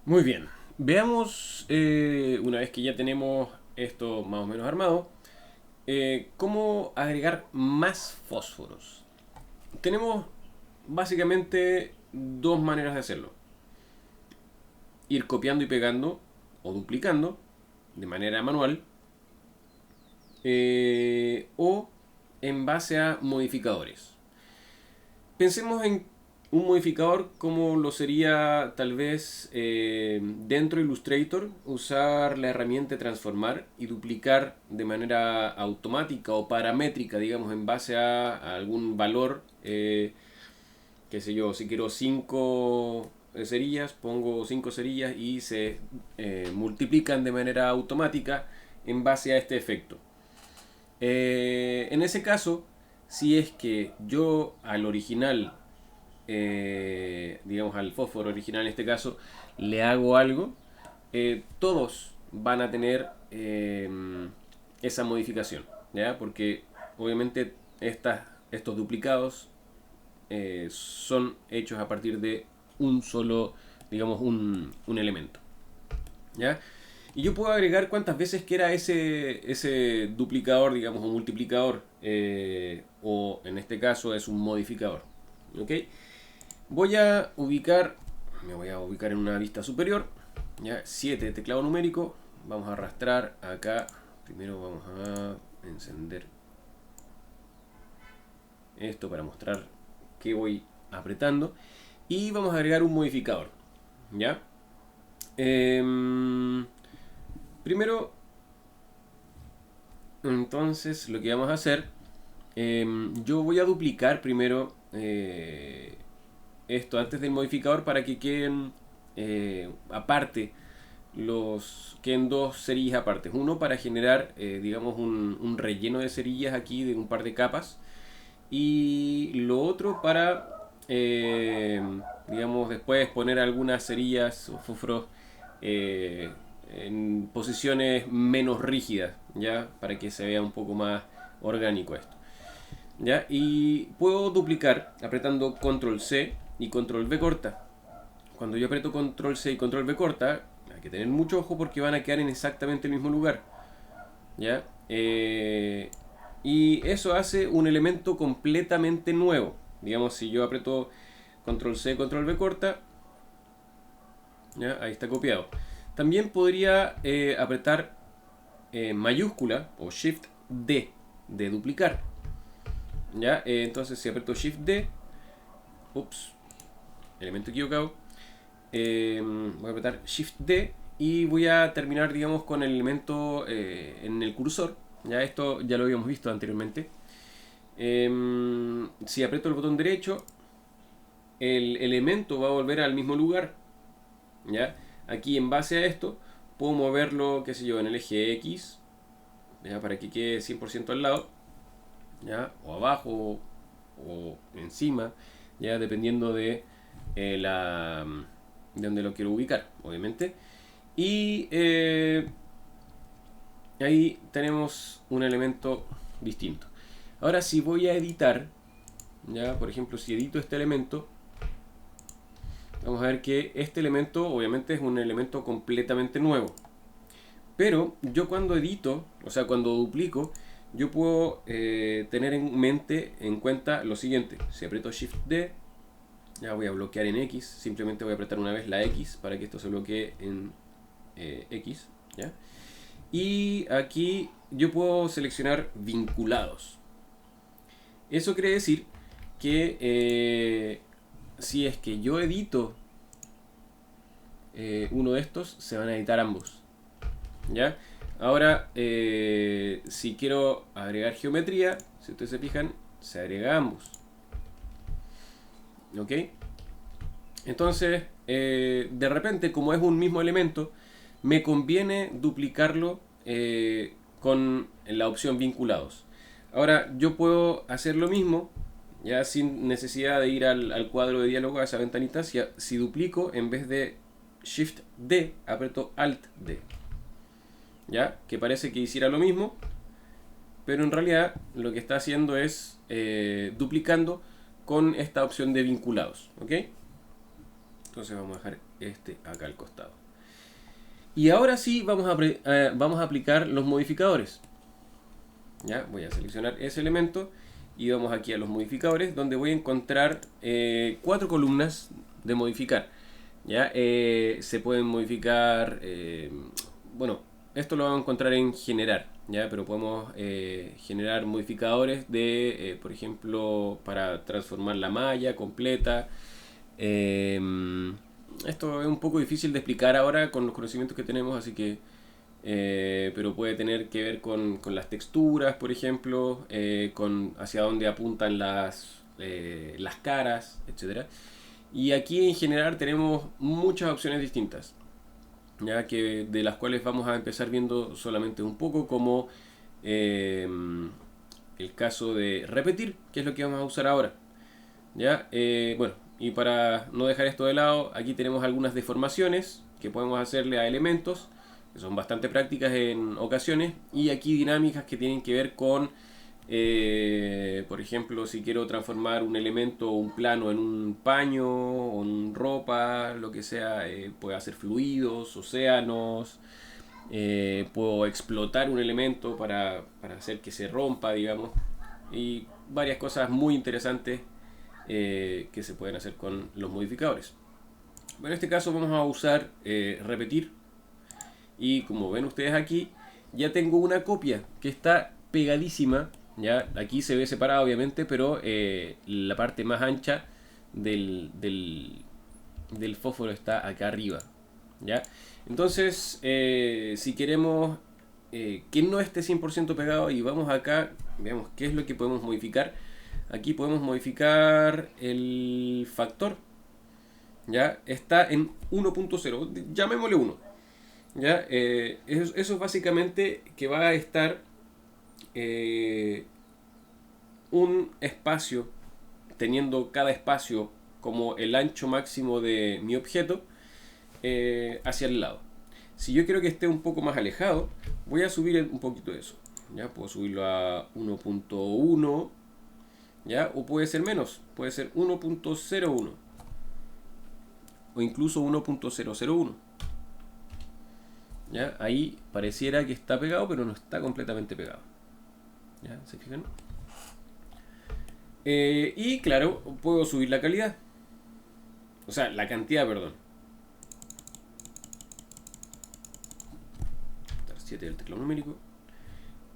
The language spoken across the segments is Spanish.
Muy bien. Veamos, una vez que ya tenemos esto más o menos armado, cómo agregar más fósforos. Tenemos básicamente dos maneras de hacerlo. Ir copiando y pegando o duplicando de manera manual o en base a modificadores. Pensemos en un modificador como lo sería tal vez dentro de Illustrator usar la herramienta de transformar y duplicar de manera automática o paramétrica, digamos, en base a algún valor, qué sé yo, si quiero 5 cerillas, pongo 5 cerillas y se multiplican de manera automática en base a este efecto. En ese caso, si es que yo al original, digamos al fósforo original en este caso, le hago algo, todos van a tener esa modificación, ¿ya? Porque obviamente estos duplicados son hechos a partir de un solo, digamos, un elemento, ¿ya? Y yo puedo agregar cuantas veces quiera ese duplicador, digamos, o multiplicador, o en este caso es un modificador. ¿Ok? Voy a ubicar, me voy a ubicar en una vista superior, ya 7 teclado numérico, vamos a arrastrar acá, primero vamos a encender esto para mostrar que voy apretando y vamos a agregar un modificador, ¿ya? Primero, entonces lo que vamos a hacer, yo voy a duplicar primero esto antes del modificador para que queden aparte, queden dos cerillas aparte. Uno para generar, digamos, un relleno de cerillas aquí de un par de capas. Y lo otro para, digamos, después poner algunas cerillas o fósforos eh, en posiciones menos rígidas, ¿ya? Para que se vea un poco más orgánico esto. ¿Ya? Y puedo duplicar apretando control C y control V corta. Cuando yo aprieto control C y control V corta, hay que tener mucho ojo porque van a quedar en exactamente el mismo lugar. ¿Ya? Y eso hace un elemento completamente nuevo. Digamos, si yo aprieto control C, control V corta, ¿ya? Ahí está copiado. También podría apretar mayúscula o shift D de duplicar. ¿Ya? Entonces si aprieto shift D, ups, elemento equivocado, voy a apretar shift D y voy a terminar, digamos, con el elemento en el cursor. Ya esto ya lo habíamos visto anteriormente. Si aprieto el botón derecho, el elemento va a volver al mismo lugar. ¿Ya? Aquí en base a esto puedo moverlo, qué sé yo, en el eje X, ¿ya? Para que quede 100% al lado, ¿ya? O abajo o encima, ya dependiendo de de donde lo quiero ubicar, obviamente. Y ahí tenemos un elemento distinto. Ahora si voy a editar, ya por ejemplo si edito este elemento, vamos a ver que este elemento obviamente es un elemento completamente nuevo. Pero yo cuando edito, o sea cuando duplico, yo puedo tener en mente, en cuenta lo siguiente. Si aprieto Shift D, ya voy a bloquear en X, simplemente voy a apretar una vez la X para que esto se bloquee en X, ¿ya? Y aquí yo puedo seleccionar vinculados. Eso quiere decir que si es que yo edito uno de estos, se van a editar ambos, ¿ya? Ahora, si quiero agregar geometría, si ustedes se fijan, se agrega ambos, ¿ok? Entonces, de repente, como es un mismo elemento, me conviene duplicarlo con la opción vinculados. Ahora, yo puedo hacer lo mismo, ya sin necesidad de ir al cuadro de diálogo, a esa ventanita, si duplico, en vez de Shift D, aprieto Alt D. ¿Ya? Que parece que hiciera lo mismo, pero en realidad lo que está haciendo es duplicando con esta opción de vinculados. ¿Ok? Entonces vamos a dejar este acá al costado. Y ahora sí vamos a aplicar los modificadores. ¿Ya? Voy a seleccionar ese elemento y vamos aquí a los modificadores, donde voy a encontrar 4 columnas de modificar. ¿Ya? Se pueden modificar, bueno, esto lo vamos a encontrar en generar, ¿ya? Pero podemos generar modificadores de, por ejemplo, para transformar la malla completa. Esto es un poco difícil de explicar ahora con los conocimientos que tenemos, así que pero puede tener que ver con las texturas, por ejemplo, con hacia dónde apuntan las caras, etcétera. Y aquí en general tenemos muchas opciones distintas, ya que de las cuales vamos a empezar viendo solamente un poco, como el caso de repetir, que es lo que vamos a usar ahora. ¿Ya? Bueno, y para no dejar esto de lado, aquí tenemos algunas deformaciones que podemos hacerle a elementos, que son bastante prácticas en ocasiones, y aquí dinámicas que tienen que ver con, por ejemplo, si quiero transformar un elemento o un plano en un paño o en ropa, lo que sea, puede hacer fluidos, océanos, puedo explotar un elemento para hacer que se rompa, digamos, y varias cosas muy interesantes que se pueden hacer con los modificadores. En este caso vamos a usar repetir, y como ven ustedes aquí, ya tengo una copia que está pegadísima. Ya aquí se ve separada obviamente, pero la parte más ancha del fósforo está acá arriba. ¿Ya? Entonces, si queremos que no esté 100% pegado, y vamos acá, veamos qué es lo que podemos modificar. Aquí podemos modificar el factor. ¿Ya? Está en 1.0, llamémosle 1. ¿Ya? Eso es básicamente que va a estar un espacio, teniendo cada espacio como el ancho máximo de mi objeto, hacia el lado. Si yo quiero que esté un poco más alejado, voy a subir un poquito eso. ¿Ya? Puedo subirlo a 1.1, ¿ya? O puede ser menos, puede ser 1.01 o incluso 1.001. ¿Ya? Ahí pareciera que está pegado, pero no está completamente pegado. ¿Ya? ¿Se fijan? Y claro, puedo subir la calidad. O sea, la cantidad, perdón. 7 del teclado numérico.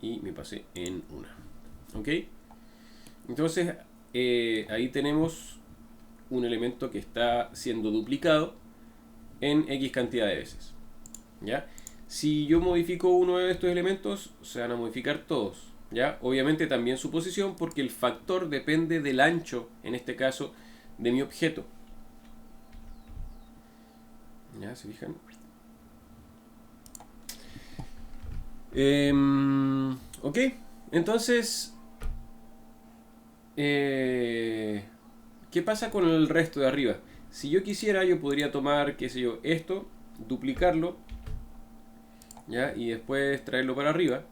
Y me pasé en 1. ¿Ok? Entonces, ahí tenemos un elemento que está siendo duplicado en X cantidad de veces. ¿Ya? Si yo modifico uno de estos elementos, se van a modificar todos. ¿Ya? Obviamente también su posición, porque el factor depende del ancho, en este caso, de mi objeto. ¿Ya? ¿Se fijan? Ok, entonces, ¿qué pasa con el resto de arriba? Si yo quisiera, yo podría tomar, qué sé yo, esto, duplicarlo, ¿ya? Y después traerlo para arriba.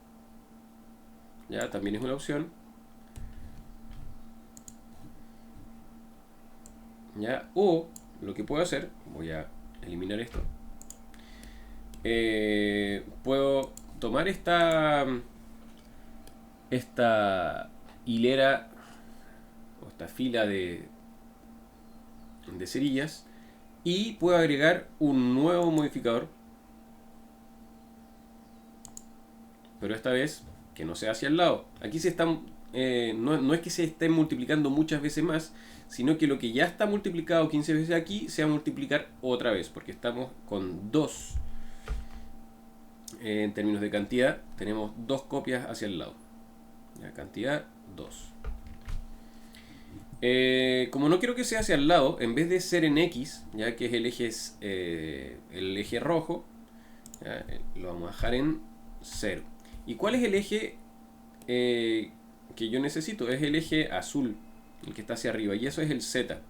¿Ya? También es una opción. ¿Ya? O lo que puedo hacer, voy a eliminar esto. Puedo tomar esta hilera o esta fila de cerillas, y puedo agregar un nuevo modificador, pero esta vez que no sea hacia el lado. Aquí se están, no es que se estén multiplicando muchas veces más, sino que lo que ya está multiplicado 15 veces aquí se va a multiplicar otra vez, porque estamos con 2. En términos de cantidad, tenemos 2 copias hacia el lado. La cantidad 2. Como no quiero que sea hacia el lado, en vez de ser en X, ya que es el eje rojo, ya, lo vamos a dejar en 0. ¿Y cuál es el eje que yo necesito? Es el eje azul, el que está hacia arriba, y eso es el Z.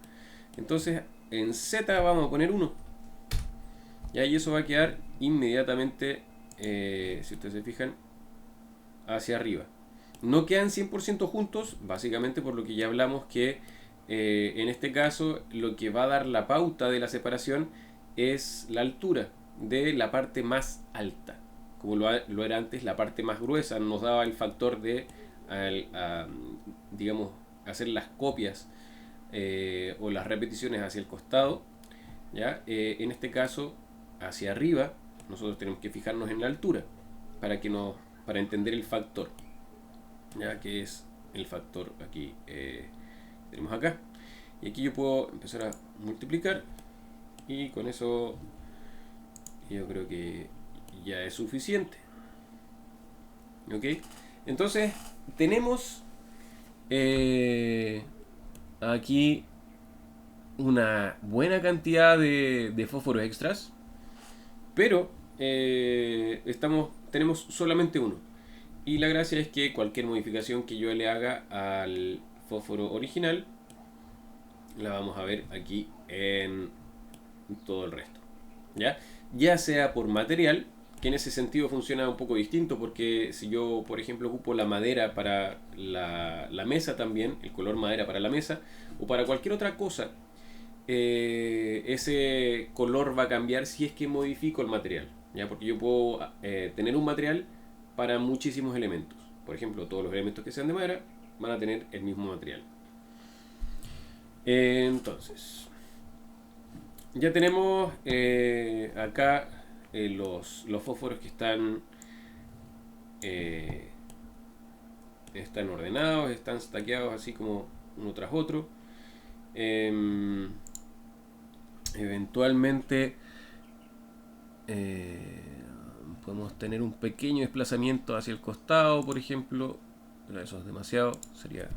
Entonces en Z vamos a poner 1. Ya, y eso va a quedar inmediatamente, si ustedes se fijan, hacia arriba. No quedan 100% juntos, básicamente por lo que ya hablamos, que en este caso lo que va a dar la pauta de la separación es la altura de la parte más alta. Como lo era antes, la parte más gruesa nos daba el factor de, digamos, hacer las copias o las repeticiones hacia el costado. ¿Ya? En este caso, hacia arriba, nosotros tenemos que fijarnos en la altura para entender el factor, ¿ya? Que es el factor aquí tenemos acá. Y aquí yo puedo empezar a multiplicar y con eso yo creo que ya es suficiente. ¿Ok? Entonces tenemos aquí una buena cantidad de fósforos extras, pero tenemos solamente uno. Y la gracia es que cualquier modificación que yo le haga al fósforo original la vamos a ver aquí en todo el resto. Ya sea por material, que en ese sentido funciona un poco distinto, porque si yo, por ejemplo, ocupo la madera para la mesa también, el color madera para la mesa, o para cualquier otra cosa, ese color va a cambiar si es que modifico el material, ¿ya? Porque yo puedo tener un material para muchísimos elementos. Por ejemplo, todos los elementos que sean de madera van a tener el mismo material. Entonces, ya tenemos acá los fósforos que están ordenados, están stackeados así como uno tras otro. Eventualmente podemos tener un pequeño desplazamiento hacia el costado, por ejemplo. Eso es demasiado, sería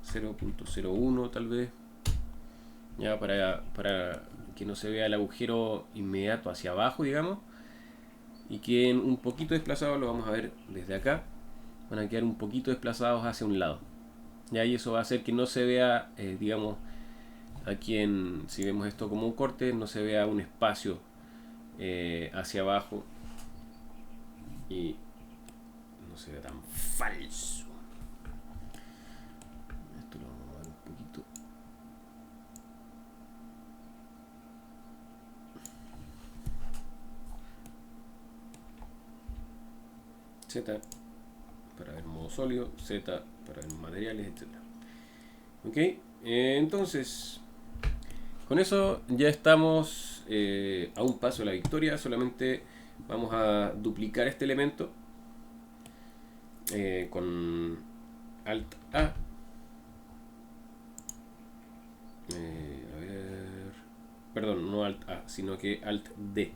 0.01 tal vez, ya para que no se vea el agujero inmediato hacia abajo, digamos, y queden un poquito desplazados. Lo vamos a ver desde acá, van a quedar un poquito desplazados hacia un lado, ya, y eso va a hacer que no se vea, digamos, aquí si vemos esto como un corte, no se vea un espacio hacia abajo y no se vea tan falso. Esto lo vamos a ver un poquito. Z para ver modo sólido, Z para ver materiales, etc. Ok, entonces con eso ya estamos a un paso de la victoria. Solamente vamos a duplicar este elemento con Alt A. A ver, perdón, no Alt A, sino que Alt D.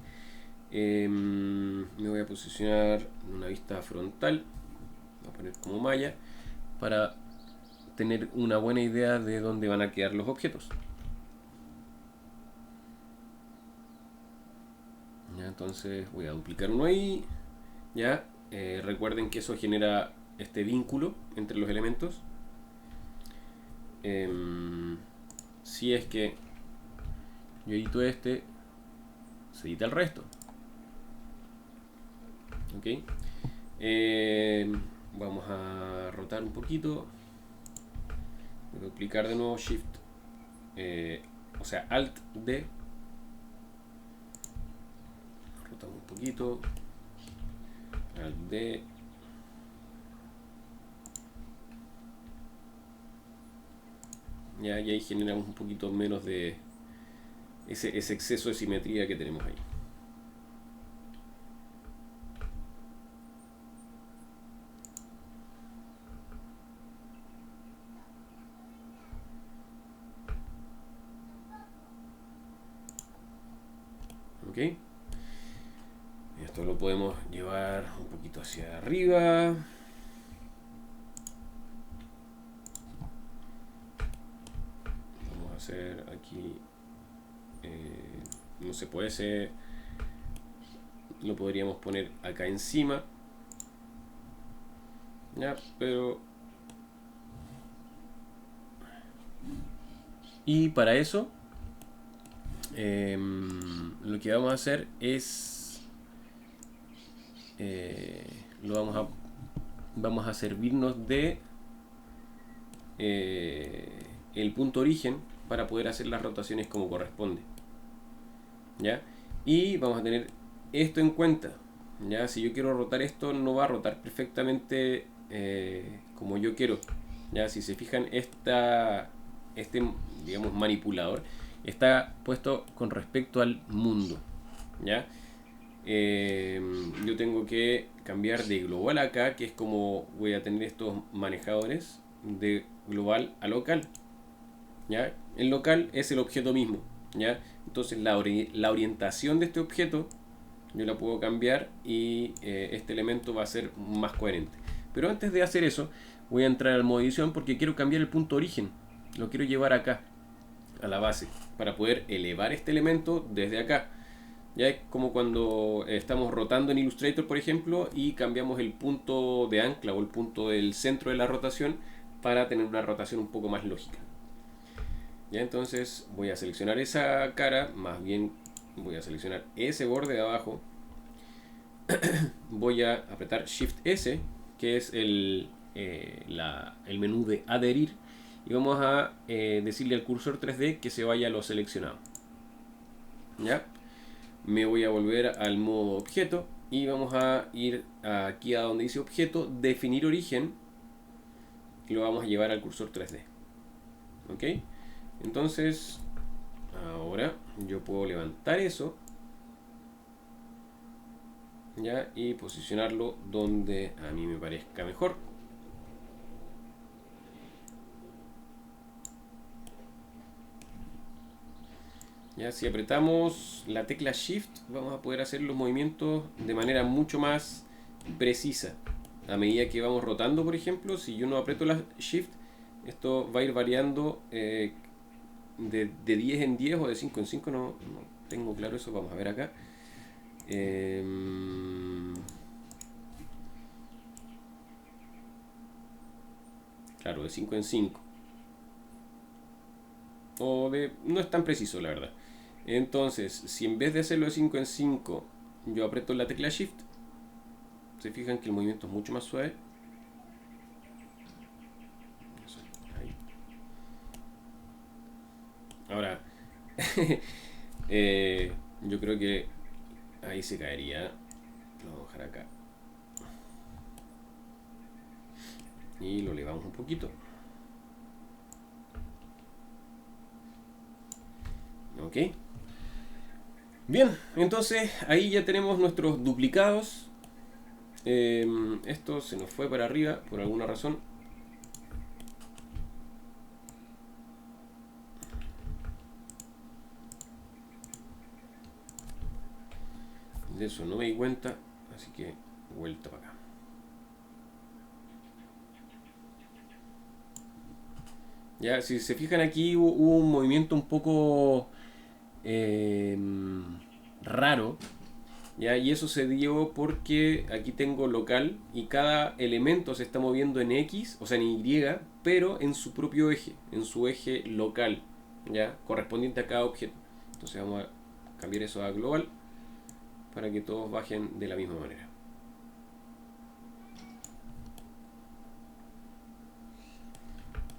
Me voy a posicionar en una vista frontal, voy a poner como malla para tener una buena idea de dónde van a quedar los objetos. Ya, entonces voy a duplicar uno ahí. Ya, recuerden que eso genera este vínculo entre los elementos. Si es que yo edito este, se edita el resto. Ok, vamos a rotar un poquito. Voy a duplicar de nuevo, Shift, o sea, Alt D. Rotamos un poquito, Alt D. Ya, y ahí generamos un poquito menos de ese exceso de simetría que tenemos ahí. Ok, esto lo podemos llevar un poquito hacia arriba. Vamos a hacer aquí, no se puede ser, lo podríamos poner acá encima, ya, pero y para eso lo que vamos a hacer es vamos a servirnos de el punto origen para poder hacer las rotaciones como corresponde, ¿ya? Y vamos a tener esto en cuenta. Ya, si yo quiero rotar esto, no va a rotar perfectamente como yo quiero. Ya, si se fijan, este, digamos, manipulador está puesto con respecto al mundo. Ya, yo tengo que cambiar de global acá, que es como voy a tener estos manejadores, de global a local. ¿Ya? El local es el objeto mismo. ¿Ya? Entonces la orientación de este objeto yo la puedo cambiar y este elemento va a ser más coherente. Pero antes de hacer eso, voy a entrar al modo edición porque quiero cambiar el punto origen. Lo quiero llevar acá, a la base, para poder elevar este elemento desde acá. Ya es como cuando estamos rotando en Illustrator, por ejemplo, y cambiamos el punto de ancla o el punto del centro de la rotación para tener una rotación un poco más lógica. Ya, entonces voy a seleccionar esa cara, más bien voy a seleccionar ese borde de abajo. Voy a apretar Shift S, que es el menú de adherir, y vamos a decirle al cursor 3D que se vaya a lo seleccionado. ¿Ya? Me voy a volver al modo objeto y vamos a ir aquí a donde dice objeto, definir origen, y lo vamos a llevar al cursor 3D. ¿Ok? Entonces, ahora yo puedo levantar eso, ¿ya? Y posicionarlo donde a mí me parezca mejor. Ya, si apretamos la tecla Shift, vamos a poder hacer los movimientos de manera mucho más precisa. A medida que vamos rotando, por ejemplo, si yo no aprieto la Shift, esto va a ir variando de 10 en 10 o de 5 en 5, no tengo claro eso, vamos a ver acá. Claro, de 5 en 5. No es tan preciso, la verdad. Entonces, si en vez de hacerlo de 5 en 5, yo aprieto la tecla Shift, se fijan que el movimiento es mucho más suave. Ahí. Ahora, yo creo que ahí se caería. Lo vamos a dejar acá. Y lo elevamos un poquito. Ok. Bien, entonces ahí ya tenemos nuestros duplicados. Esto se nos fue para arriba por alguna razón. De eso no me di cuenta, así que vuelta para acá. Ya, si se fijan aquí hubo un movimiento un poco raro. ¿Ya? Y eso se dio porque aquí tengo local y cada elemento se está moviendo en X, o sea en Y, pero en su propio eje, en su eje local, ¿ya? Correspondiente a cada objeto. Entonces vamos a cambiar eso a global para que todos bajen de la misma manera.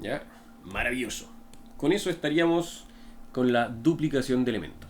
¿Ya? Maravilloso. Con eso estaríamos con la duplicación de elementos.